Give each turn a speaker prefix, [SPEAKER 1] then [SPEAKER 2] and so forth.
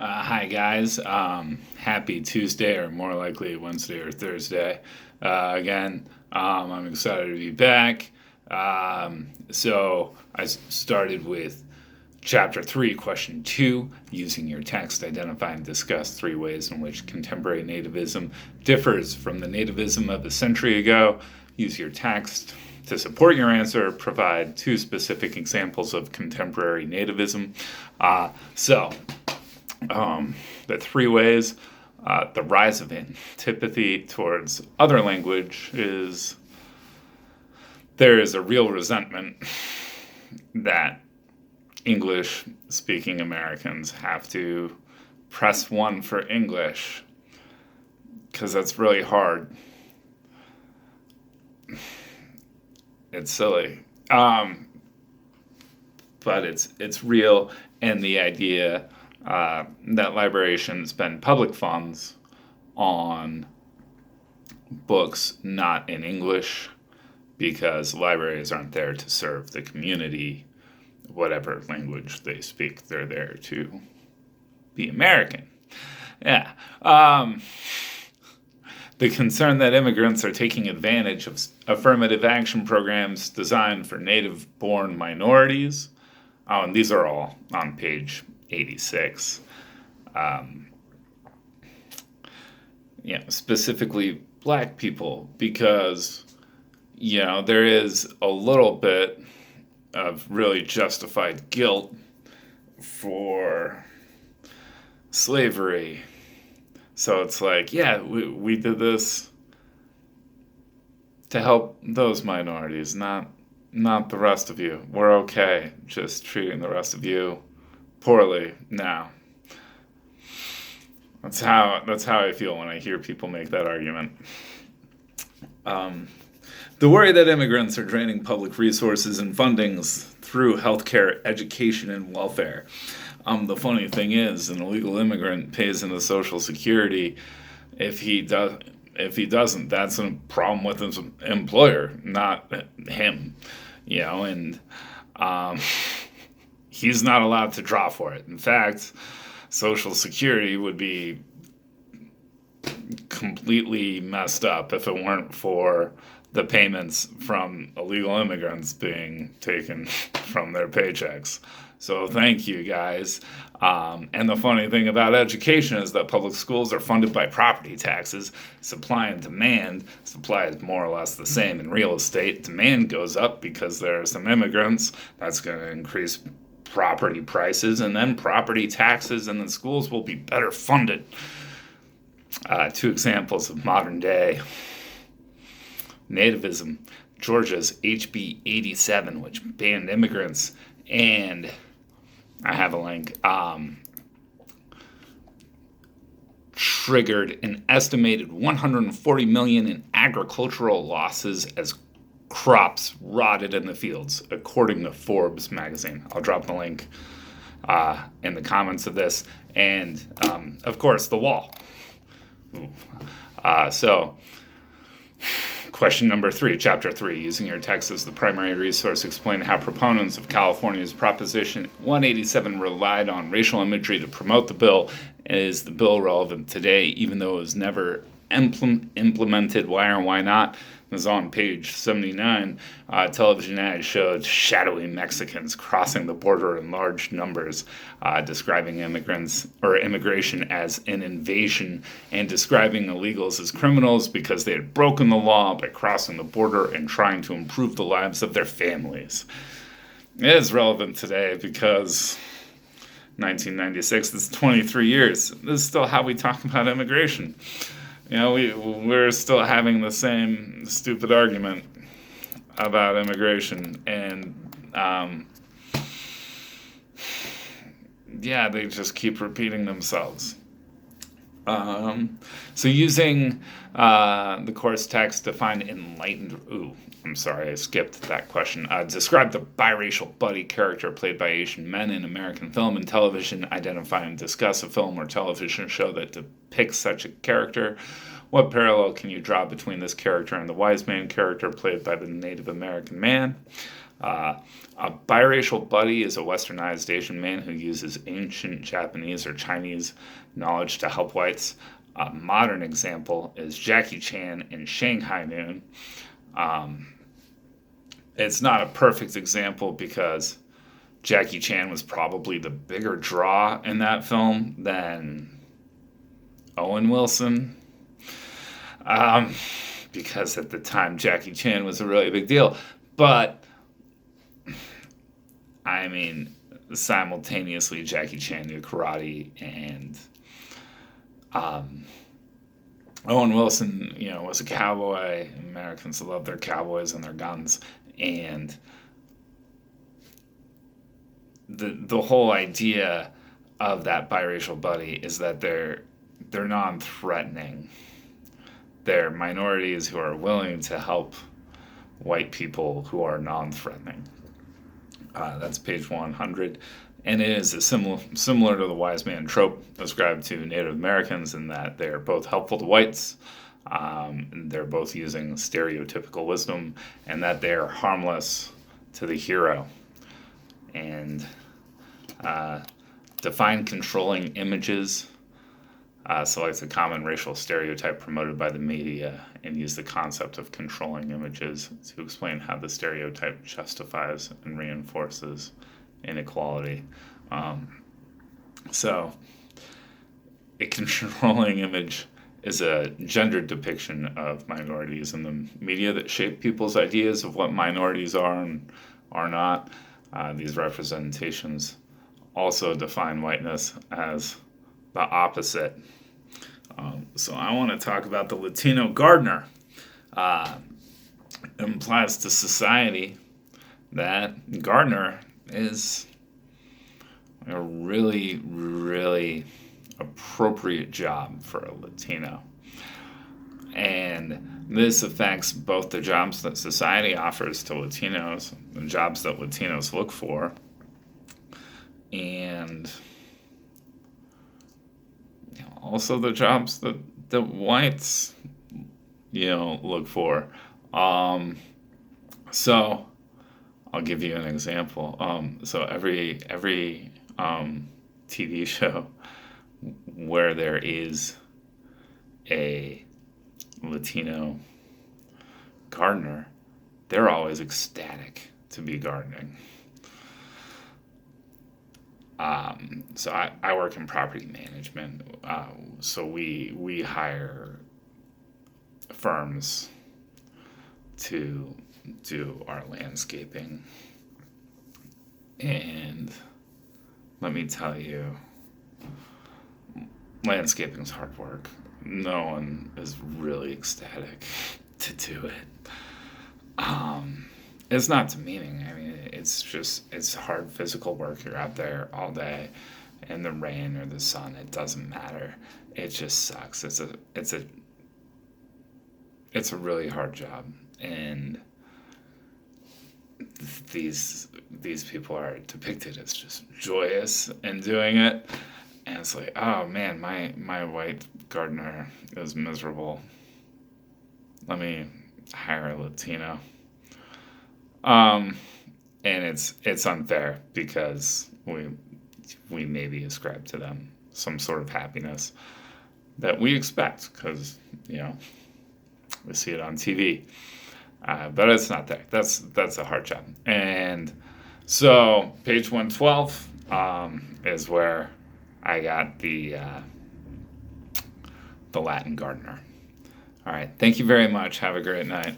[SPEAKER 1] Hi guys. Happy Tuesday, or more likely Wednesday or Thursday. I'm excited to be back. So I started with Chapter 3, Question 2, using your text, identify and discuss three ways in which contemporary nativism differs from the nativism of a century ago. Use your text to support your answer. Provide two specific examples of contemporary nativism. Uh, so, the three ways. The rise of antipathy towards other language is there is a real resentment that English speaking Americans have to press one for English because that's really hard. It's silly. But it's real, and the idea that library shouldn't spend public funds on books not in English because libraries aren't there to serve the community, whatever language they speak. They're there to be American. Yeah. The concern that immigrants are taking advantage of affirmative action programs designed for native born minorities. Oh, and these are all on page 86. Um, Specifically black people, because, there is a little bit of really justified guilt for slavery. So it's like, yeah, we did this to help those minorities, not the rest of you. We're okay just treating the rest of you poorly now. That's how I feel when I hear people make that argument. Um, the worry that immigrants are draining public resources and fundings through healthcare, education, and welfare. The funny thing is, an illegal immigrant pays into Social Security. If he does, if he doesn't, that's a problem with his employer, not him. And um, he's not allowed to draw for it. In fact, Social Security would be completely messed up if it weren't for the payments from illegal immigrants being taken from their paychecks. So thank you guys. And the funny thing about education is that public schools are funded by property taxes. Supply and demand. Supply is more or less the same in real estate. Demand goes up because there are some immigrants. That's going to increase property prices, and then property taxes, and the schools will be better funded. Two examples of modern day nativism. Georgia's HB 87, which banned immigrants, and I have a link, triggered an estimated 140 million in agricultural losses as crops rotted in the fields, according to Forbes magazine. I'll drop the link in the comments of this. And, of course, the wall. So, question number 3, chapter 3, using your text as the primary resource, explain how proponents of California's Proposition 187 relied on racial imagery to promote the bill. Is the bill relevant today, even though it was never implemented? Why or why not? It was on page 79. Television ad showed shadowy Mexicans crossing the border in large numbers, describing immigrants or immigration as an invasion, and describing illegals as criminals because they had broken the law by crossing the border and trying to improve the lives of their families. It is relevant today because 1996, this is 23 years. This is still how we talk about immigration. We're still having the same stupid argument about immigration, and they just keep repeating themselves. So using the course text to find enlightened... Ooh, I'm sorry, I skipped that question. Describe the biracial buddy character played by Asian men in American film and television. Identify and discuss a film or television show that depicts such a character. What parallel can you draw between this character and the wise man character played by the Native American man? A biracial buddy is a westernized Asian man who uses ancient Japanese or Chinese knowledge to help whites. A modern example is Jackie Chan in Shanghai Noon. It's not a perfect example because Jackie Chan was probably the bigger draw in that film than Owen Wilson. Because at the time Jackie Chan was a really big deal. But, I mean, simultaneously Jackie Chan knew karate, and Owen Wilson, was a cowboy. Americans love their cowboys and their guns. And the whole idea of that biracial buddy is that they're non-threatening. They're minorities who are willing to help white people who are non-threatening. That's page 100. And it is similar to the wise man trope ascribed to Native Americans in that they're both helpful to whites, and they're both using stereotypical wisdom, and that they are harmless to the hero. And define controlling images. Select a common racial stereotype promoted by the media and use the concept of controlling images to explain how the stereotype justifies and reinforces inequality. So, a controlling image is a gendered depiction of minorities in the media that shape people's ideas of what minorities are and are not. These representations also define whiteness as the opposite. So I want to talk about the Latino gardener. It implies to society that gardener is a really, really appropriate job for a Latino. And this affects both the jobs that society offers to Latinos, the jobs that Latinos look for, and also the jobs that whites, look for. So I'll give you an example. So every TV show where there is a Latino gardener, they're always ecstatic to be gardening. So I work in property management. So we hire firms to do our landscaping. And let me tell you, landscaping's hard work. No one is really ecstatic to do it. It's not demeaning. I mean, it's hard physical work. You're out there all day in the rain or the sun. It doesn't matter. It just sucks. It's a really hard job, and these people are depicted as just joyous in doing it, and it's like, oh man, my white gardener is miserable. Let me hire a Latino. And it's unfair because we maybe ascribe to them some sort of happiness that we expect because we see it on TV, but it's not there. That's a hard job. And so page 112 is where I got the Latin gardener. All right, thank you very much. Have a great night.